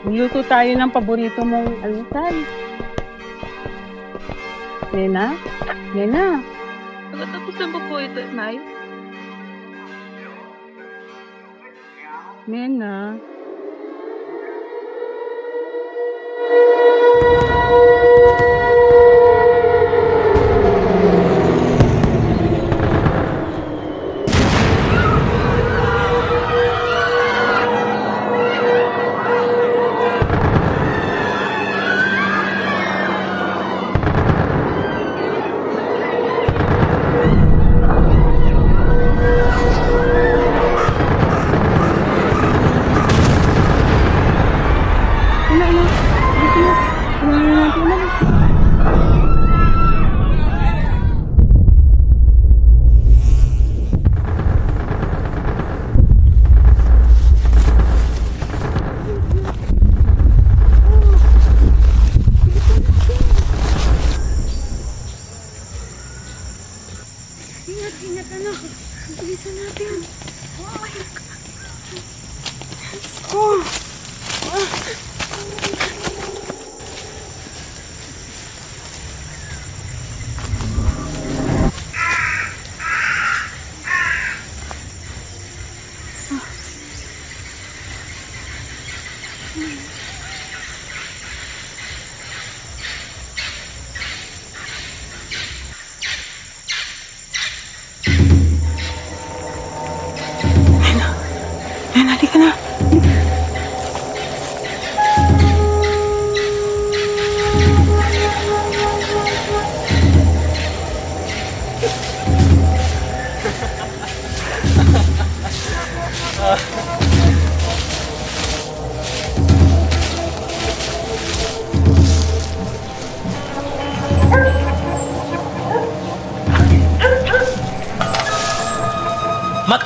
Luto tayo ng paborito mong almusal. Nena? Nena? Pagkatapos na ba po ito, Nay? Nena? Ingat, anak. Bilisan natin. Oh my God. Let's go. Nena, halika na. Mat!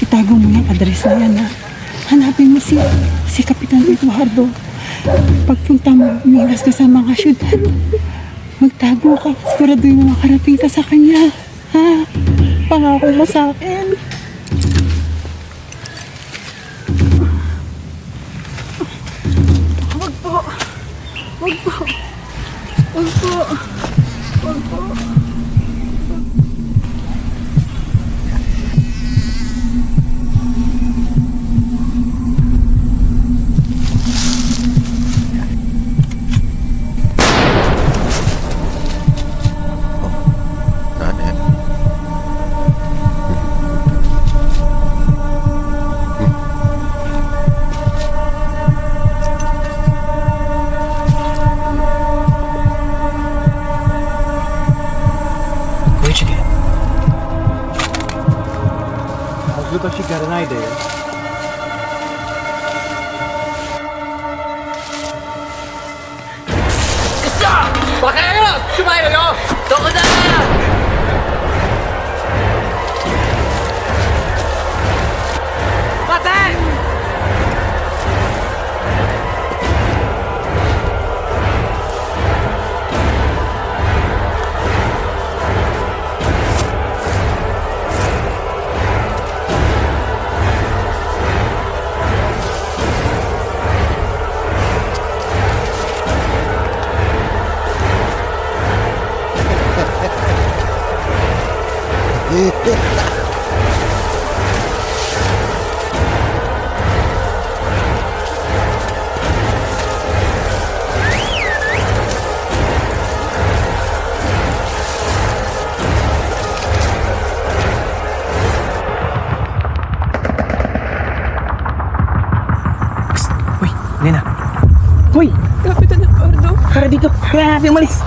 Itago mo yung address na yan, ha? Hanapin mo si Kapitan Eduardo. Pagpunta mo, umiwas ka sa mga syudad. Magtago ka. Siguraduhin mo makarating ka sa kanya. Ha? Pangako mo sa akin. Wag po. Wag po. Wag po. Wag po. Bakit? Sumayo nyo! Toko na! Patay! Nena, Hoy! Kapitan Eduardo! tara dito. Kaya natin umalis.